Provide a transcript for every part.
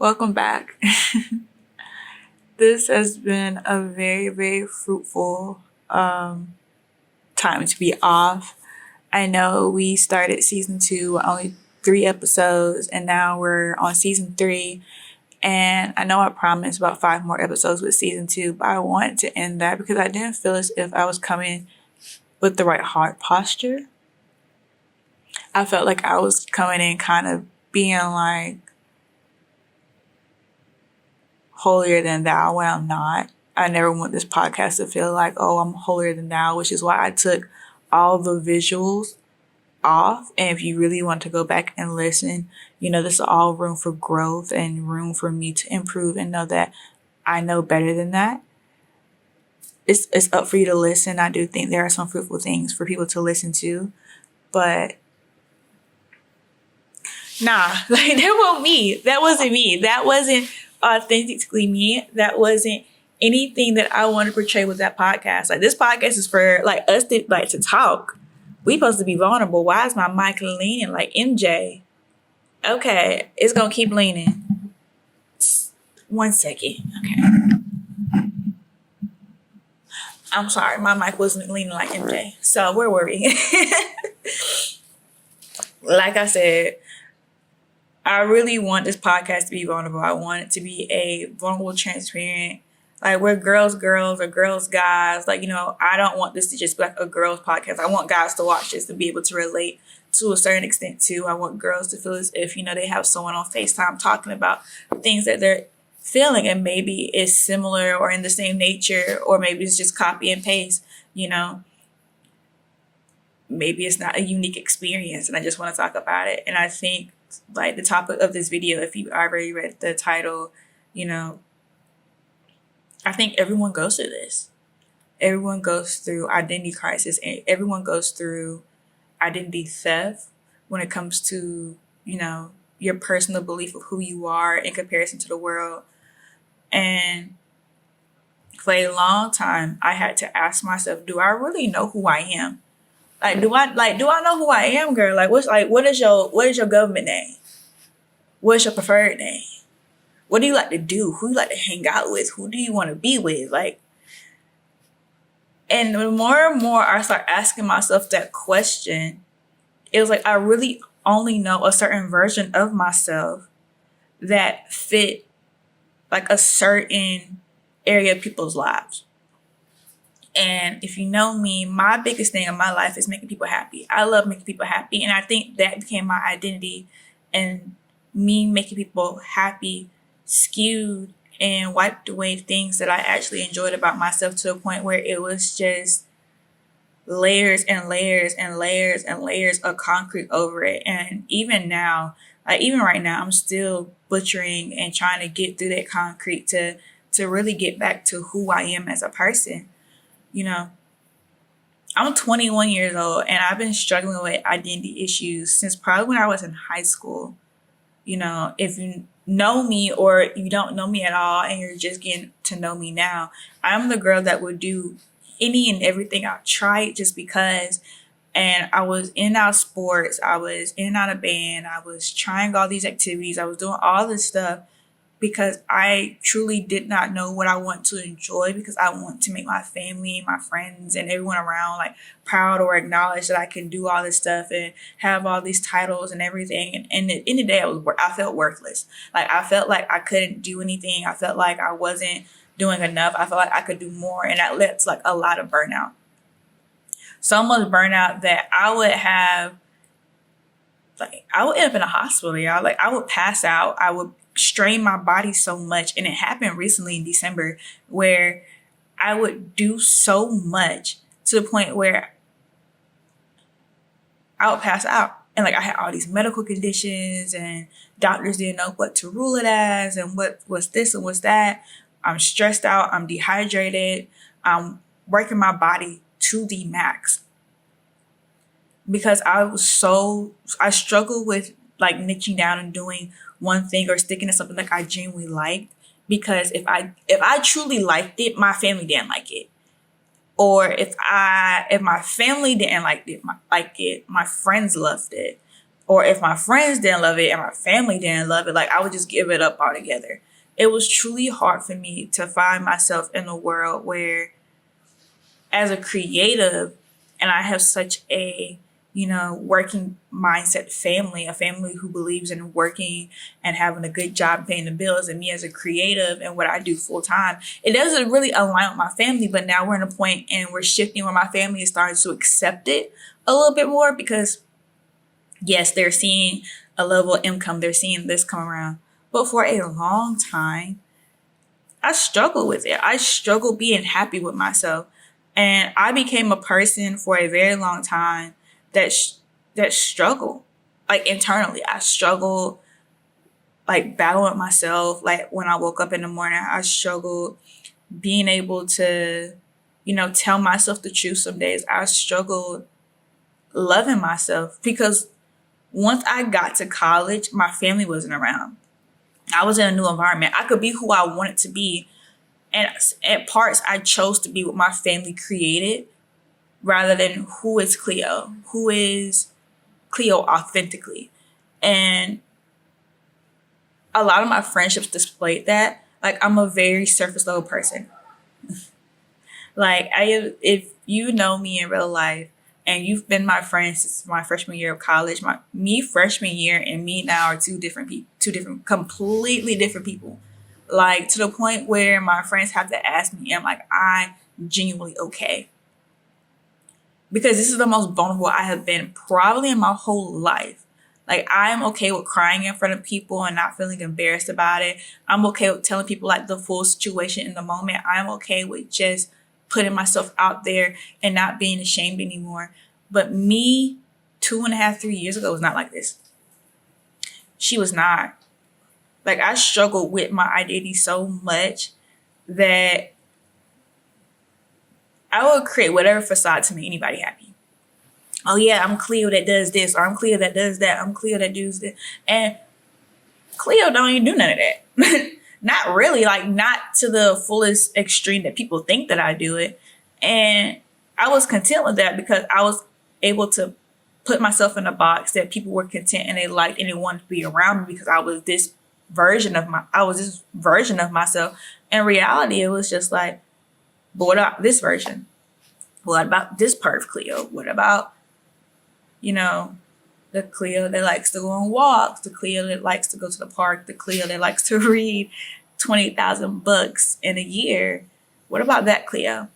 Welcome back. This has been a very, very fruitful time to be off. I know we started season 2 with only 3 episodes, and now we're on season 3. And I know I promised about 5 more episodes with season 2, but I wanted to end that because I didn't feel as if I was coming with the right heart posture. I felt like I was coming in kind of being like holier than thou when I'm not. I never want this podcast to feel like, oh, I'm holier than thou, which is why I took all the visuals off. And if you really want to go back and listen, this is all room for growth and room for me to improve and know that I know better than that. It's up for you to listen. I do think there are some fruitful things for people to listen to, but nah, like that wasn't me. That wasn't authentically me. That wasn't anything that I want to portray with that podcast. Like, this podcast is for like us to talk. We supposed to be vulnerable. Why is my mic leaning like MJ? Okay, it's gonna keep leaning. Just 1 second. Okay. I'm sorry, my mic wasn't leaning like MJ. So where were we? Like I said, I really want this podcast to be vulnerable. I want it to be a vulnerable, transparent, like we're girls or girls guys. Like, I don't want this to just be like a girls podcast. I want guys to watch this to be able to relate to a certain extent too. I want girls to feel as if, they have someone on FaceTime talking about things that they're feeling, and maybe it's similar or in the same nature, or maybe it's just copy and paste, maybe it's not a unique experience, and I just want to talk about it. And I think, like, the topic of this video, if you already read the title, I think everyone goes through this. Everyone goes through identity crisis, and everyone goes through identity theft when it comes to, your personal belief of who you are in comparison to the world. And for a long time, I had to ask myself, do I really know who I am? Do I know who I am, girl? What is your government name? What's your preferred name? What do you like to do? Who you like to hang out with? Who do you want to be with? And the more and more I start asking myself that question, it was like I really only know a certain version of myself that fit like a certain area of people's lives. And if you know me, my biggest thing in my life is making people happy. I love making people happy. And I think that became my identity, and me making people happy skewed and wiped away things that I actually enjoyed about myself to a point where it was just layers and layers and layers and layers of concrete over it. And even now, even right now, I'm still butchering and trying to get through that concrete to really get back to who I am as a person. I'm 21 years old, and I've been struggling with identity issues since probably when I was in high school. If you know me or you don't know me at all and you're just getting to know me now, I'm the girl that would do any and everything. I'll try it just because. And I was in and out of sports. I was in and out of band. I was trying all these activities. I was doing all this stuff because I truly did not know what I want to enjoy, because I want to make my family, my friends, and everyone around proud or acknowledge that I can do all this stuff and have all these titles and everything. And at the end of the day, I felt worthless. I felt like I couldn't do anything. I felt like I wasn't doing enough. I felt like I could do more, and that led to a lot of burnout. So much burnout that I would end up in a hospital, y'all. I would pass out. I would strain my body so much. And it happened recently in December where I would do so much to the point where I would pass out. And I had all these medical conditions, and doctors didn't know what to rule it as and what was this and what's that. I'm stressed out. I'm dehydrated. I'm working my body to the max because I struggled with niching down and doing one thing or sticking to something I genuinely liked. Because if I truly liked it, my family didn't like it. Or if my family didn't like it, my friends loved it. or if my friends didn't love it and my family didn't love it, like I would just give it up altogether. It was truly hard for me to find myself in a world where, as a creative, and I have such a, working mindset family, a family who believes in working and having a good job, paying the bills, and me as a creative and what I do full time, it doesn't really align with my family. But now we're in a point and we're shifting where my family is starting to accept it a little bit more because, yes, they're seeing a level of income, they're seeing this come around. But for a long time, I struggled with it. I struggled being happy with myself. And I became a person for a very long time that struggled, like internally. I struggled, like battling myself. Like when I woke up in the morning, I struggled being able to, tell myself the truth. Some days I struggled loving myself because once I got to college, my family wasn't around. I was in a new environment. I could be who I wanted to be. And at parts, I chose to be what my family created rather than who is Cleo, who is Cleo authentically. And a lot of my friendships displayed that. Like, I'm a very surface level person. Like, if you know me in real life and you've been my friend since my freshman year of college, me freshman year and me now are two different people, completely different people. Like, to the point where my friends have to ask me, am like, I genuinely okay? Because this is the most vulnerable I have been probably in my whole life. Like, I'm okay with crying in front of people and not feeling embarrassed about it. I'm okay with telling people like the full situation in the moment. I'm okay with just putting myself out there and not being ashamed anymore. But me 2.5, 3 years ago was not like this. She was not. Like, I struggled with my identity so much that I would create whatever facade to make anybody happy. Oh yeah, I'm Cleo that does this, or I'm Cleo that does that, I'm Cleo that does this. And Cleo don't even do none of that. Not really, like not to the fullest extreme that people think that I do it. And I was content with that because I was able to put myself in a box that people were content and they liked and they wanted to be around me because I was this version of myself. In reality, it was just like, but what about this version? What about this part of Cleo? What about, the Cleo that likes to go on walks, the Cleo that likes to go to the park, the Cleo that likes to read 20,000 books in a year? What about that Cleo?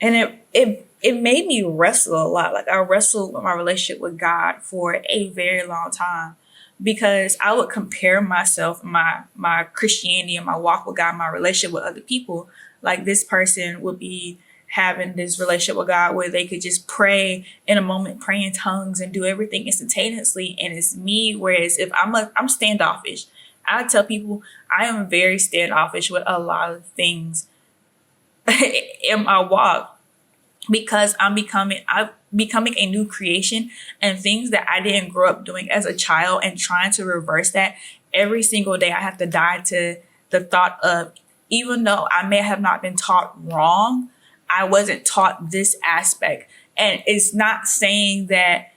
And it made me wrestle a lot. Like, I wrestled with my relationship with God for a very long time because I would compare myself, my Christianity and my walk with God, my relationship with other people. Like, this person would be having this relationship with God where they could just pray in a moment, pray in tongues and do everything instantaneously. And it's me. Whereas if I'm standoffish, I tell people I am very standoffish with a lot of things in my walk because I'm becoming a new creation, and things that I didn't grow up doing as a child and trying to reverse that every single day. I have to die to the thought of, even though I may have not been taught wrong, I wasn't taught this aspect. And it's not saying that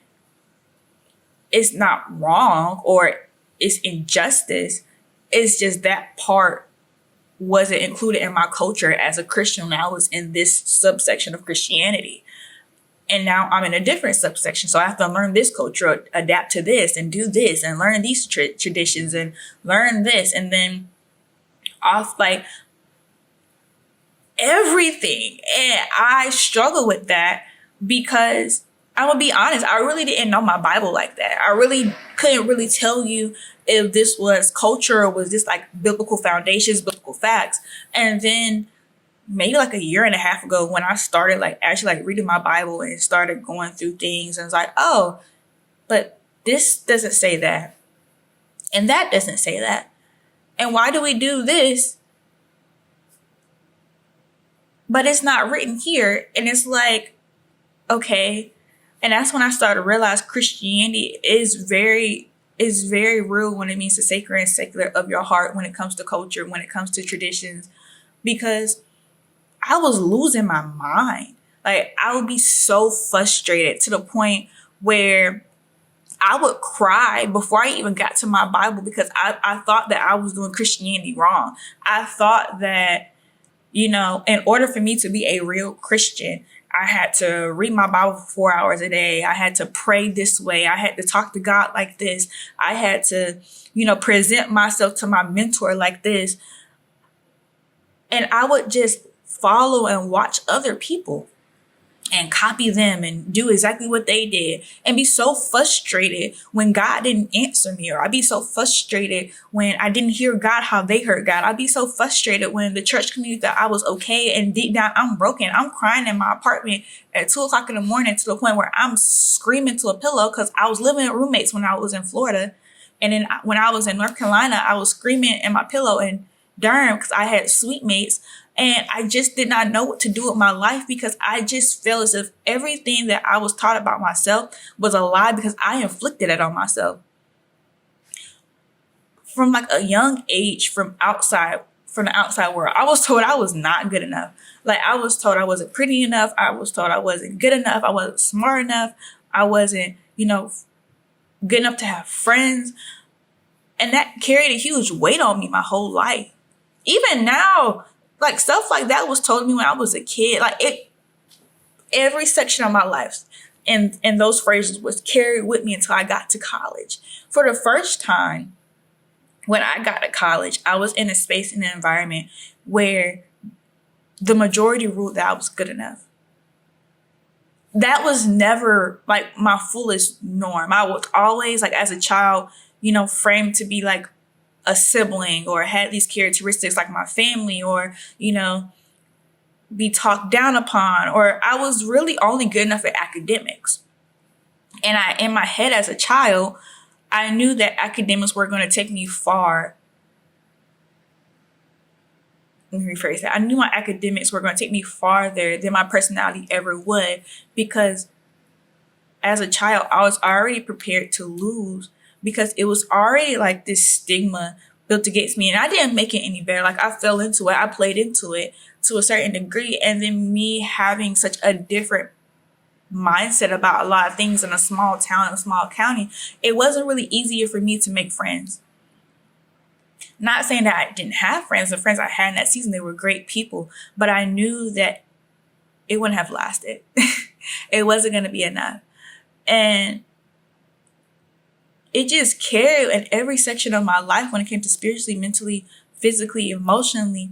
it's not wrong or it's injustice. It's just that part wasn't included in my culture as a Christian when I was in this subsection of Christianity. And now I'm in a different subsection. So I have to learn this culture, adapt to this and do this and learn these traditions and learn this. And then off like everything. And I struggle with that because I'm gonna be honest, I really didn't know my Bible like that. I really couldn't really tell you if this was culture or was this like biblical foundations, biblical facts. And then maybe like a year and a half ago when I started like actually like reading my Bible and started going through things, and it's like, oh, but this doesn't say that. And that doesn't say that. And why do we do this? But it's not written here. And it's like, okay. And that's when I started to realize Christianity is very real when it means the sacred and secular of your heart, when it comes to culture, when it comes to traditions, because I was losing my mind. Like, I would be so frustrated to the point where I would cry before I even got to my Bible because I thought that I was doing Christianity wrong. I thought that, in order for me to be a real Christian, I had to read my Bible for 4 hours a day. I had to pray this way. I had to talk to God like this. I had to, present myself to my mentor like this. And I would just follow and watch other people and copy them and do exactly what they did and be so frustrated when God didn't answer me, or I'd be so frustrated when I didn't hear God how they heard God. I'd be so frustrated when the church community thought I was okay and deep down I'm broken. I'm crying in my apartment at 2 o'clock in the morning to the point where I'm screaming to a pillow because I was living with roommates when I was in Florida. And then when I was in North Carolina, I was screaming in my pillow in Durham because I had suite mates. And I just did not know what to do with my life because I just felt as if everything that I was taught about myself was a lie because I inflicted it on myself. From like a young age, from the outside world, I was told I was not good enough. Like, I was told I wasn't pretty enough. I was told I wasn't good enough. I wasn't smart enough. I wasn't, good enough to have friends. And that carried a huge weight on me my whole life. Even now, like, stuff like that was told to me when I was a kid. Like, every section of my life and those phrases was carried with me until I got to college. For the first time, when I got to college, I was in a space and an environment where the majority ruled that I was good enough. That was never like my fullest norm. I was always, like, as a child, framed to be like a sibling or had these characteristics like my family, or, be talked down upon, or I was really only good enough at academics. And in my head as a child, I knew that academics were going to take me far. Let me rephrase that. I knew my academics were going to take me farther than my personality ever would, because as a child, I was already prepared to lose because it was already like this stigma built against me. And I didn't make it any better. Like, I fell into it. I played into it to a certain degree. And then me having such a different mindset about a lot of things in a small town, a small county, it wasn't really easier for me to make friends. Not saying that I didn't have friends. The friends I had in that season, they were great people. But I knew that it wouldn't have lasted. It wasn't going to be enough. And it just carried in every section of my life when it came to spiritually, mentally, physically, emotionally.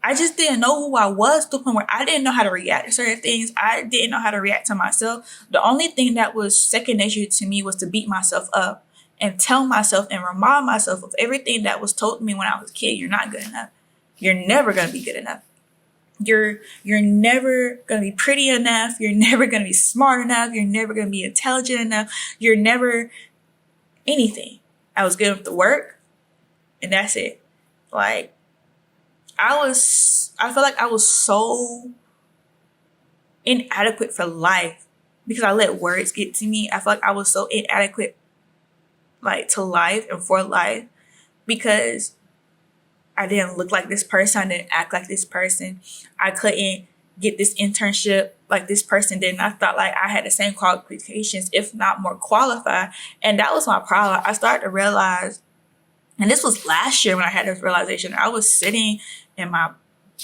I just didn't know who I was to the point where I didn't know how to react to certain things. I didn't know how to react to myself. The only thing that was second nature to me was to beat myself up and tell myself and remind myself of everything that was told to me when I was a kid. You're not good enough. You're never going to be good enough. You're never going to be pretty enough. You're never going to be smart enough. You're never going to be intelligent enough. You're never anything. I was good with the work, and that's it. Like, I felt like I was so inadequate for life because I let words get to me. I felt like I was so inadequate, like, to life and for life because I didn't look like this person. I didn't act like this person. I couldn't get this internship like this person did. And I thought like I had the same qualifications, if not more qualified. And that was my problem. I started to realize, and this was last year when I had this realization, I was sitting in my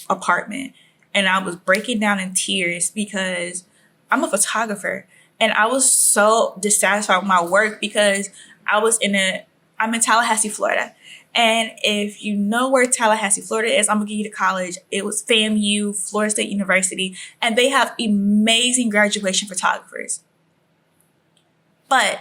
apartment and I was breaking down in tears because I'm a photographer and I was so dissatisfied with my work because I'm in Tallahassee, Florida. And if you know where Tallahassee, Florida is, I'm going to give you the college. It was FAMU, Florida State University, and they have amazing graduation photographers. But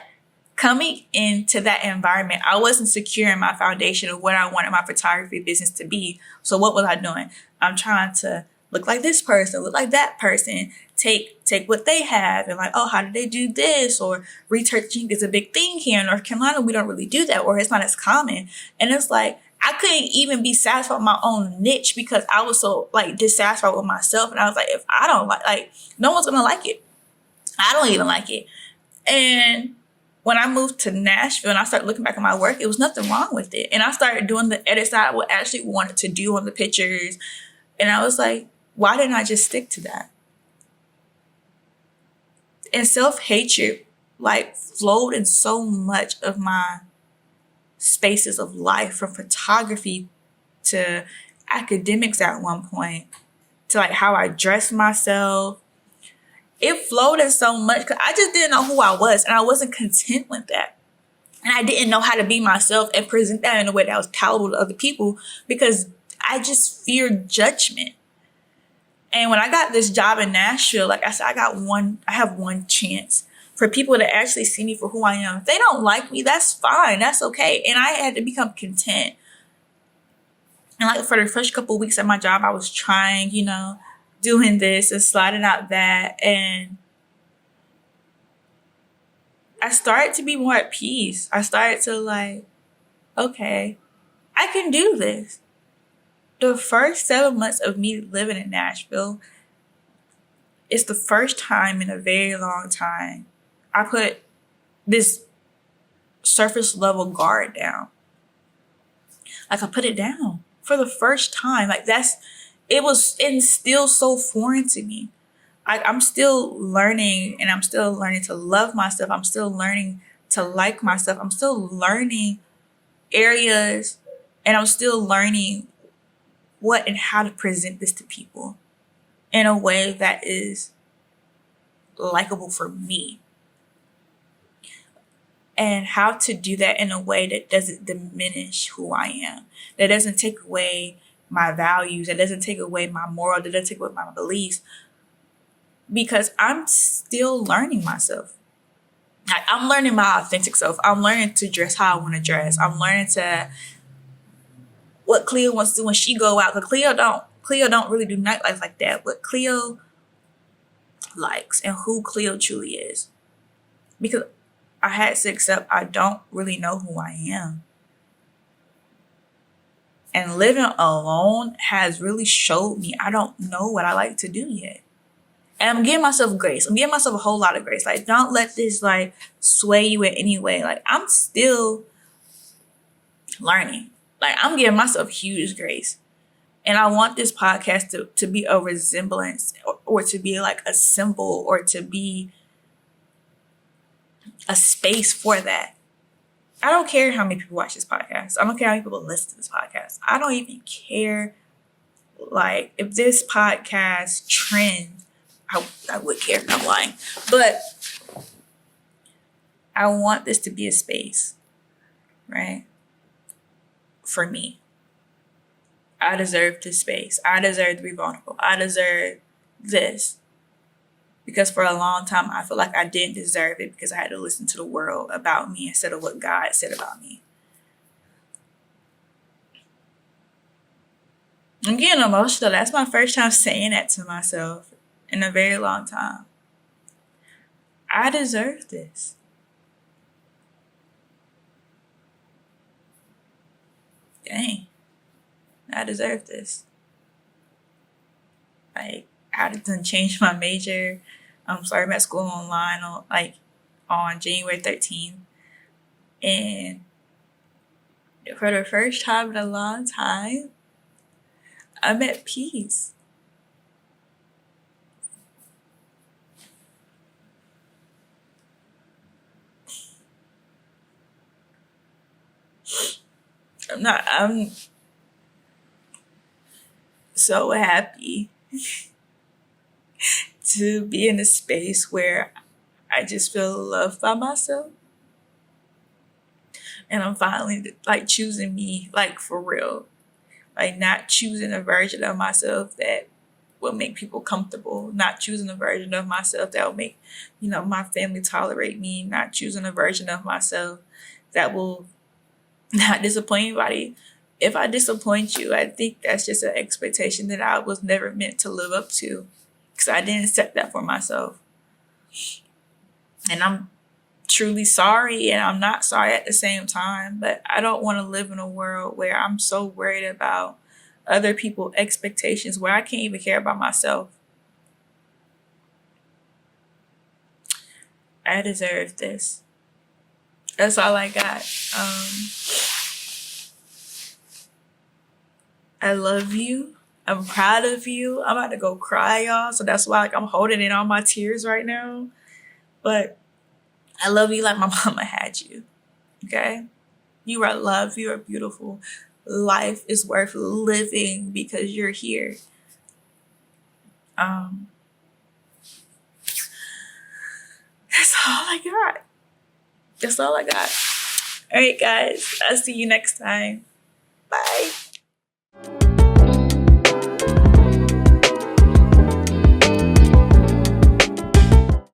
coming into that environment, I wasn't secure in my foundation of what I wanted my photography business to be. So what was I doing? I'm trying to look like this person, look like that person, take what they have and like, oh, how did they do this? Or retouching is a big thing here in North Carolina. We don't really do that, or it's not as common. And it's like, I couldn't even be satisfied with my own niche because I was so like dissatisfied with myself. And I was like, if I don't like no one's going to like it. I don't even like it. And when I moved to Nashville and I started looking back at my work, it was nothing wrong with it. And I started doing the edits that I would actually wanted to do on the pictures. And I was like, why didn't I just stick to that? And self-hatred like flowed in so much of my spaces of life, from photography to academics at one point, to like how I dressed myself. It flowed in so much because I just didn't know who I was, and I wasn't content with that. And I didn't know how to be myself and present that in a way that was palatable to other people, because I just feared judgment. And when I got this job in Nashville, like I said, I have one chance for people to actually see me for who I am. If they don't like me, that's fine. That's okay. And I had to become content. And like for the first couple of weeks at my job, I was trying, doing this and sliding out that. And I started to be more at peace. I started to like, okay, I can do this. The first 7 months of me living in Nashville, it's the first time in a very long time I put this surface level guard down. Like I put it down for the first time. Like it's still so foreign to me. I'm still learning, and I'm still learning to love myself. I'm still learning to like myself. I'm still learning areas, and I'm still learning what and how to present this to people in a way that is likable for me. And how to do that in a way that doesn't diminish who I am, that doesn't take away my values, that doesn't take away my moral, that doesn't take away my beliefs, because I'm still learning myself. Like, I'm learning my authentic self. I'm learning to dress how I want to dress. I'm learning to what Cleo wants to do when she go out. Because Cleo don't really do nightlife like that. What Cleo likes and who Cleo truly is. Because I had to accept I don't really know who I am. And living alone has really showed me I don't know what I like to do yet. And I'm giving myself grace. I'm giving myself a whole lot of grace. Like, don't let this like sway you in any way. Like, I'm still learning. Like, I'm giving myself huge grace. And I want this podcast to be a resemblance, or to be like a symbol, or to be a space for that. I don't care how many people watch this podcast. I don't care how many people listen to this podcast. I don't even care. Like, if this podcast trends, I would care. I'm lying. But I want this to be a space, right? For me. I deserve this space. I deserve to be vulnerable. I deserve this. Because for a long time, I feel like I didn't deserve it, because I had to listen to the world about me instead of what God said about me. I'm getting emotional. That's my first time saying that to myself in a very long time. I deserve this. Dang. I deserve this. Like, I done changed my major. I'm at school online on January 13th. And for the first time in a long time, I'm at peace. I'm so happy to be in a space where I just feel loved by myself. And I'm finally like choosing me, like for real. Like, not choosing a version of myself that will make people comfortable, not choosing a version of myself that will make, my family tolerate me, not choosing a version of myself that will not disappoint anybody. If I disappoint you, I think that's just an expectation that I was never meant to live up to, because I didn't set that for myself. And I'm truly sorry, and I'm not sorry at the same time, but I don't want to live in a world where I'm so worried about other people's expectations where I can't even care about myself. I deserve this. That's all I got. I love you. I'm proud of you. I'm about to go cry, y'all. So that's why I'm holding in all my tears right now. But I love you like my mama had you. Okay? You are loved. You are beautiful. Life is worth living because you're here. Um, that's all I got. That's all I got. All right, guys. I'll see you next time.